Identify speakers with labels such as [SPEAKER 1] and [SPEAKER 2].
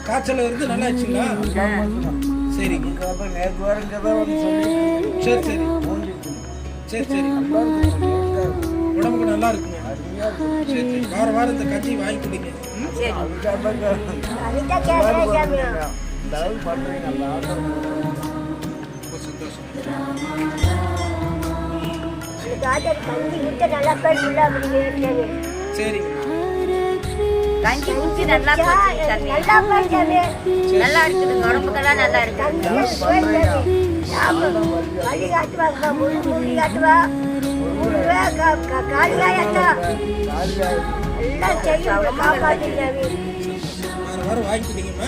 [SPEAKER 1] காய்ச்சல் இருந்து நல்லா ஆச்சுங்களா? சரிங்க.
[SPEAKER 2] நேற்று வரைக்கும்
[SPEAKER 1] சரி சரி சரி சரி உடம்புக்கு நல்லா இருக்குங்க. சரி சரி வார வாரம் இந்த கஞ்சி வாங்கி குடிங்க. ரொம்ப சந்தோஷம். சரிங்க.
[SPEAKER 3] கஞ்சி குடிச்சு நல்லா நல்லா இருக்குதுங்க. உடம்புக்கெல்லாம் நல்லா இருக்குது.
[SPEAKER 1] வார வாரம் வாங்கி குடிங்கம்மா.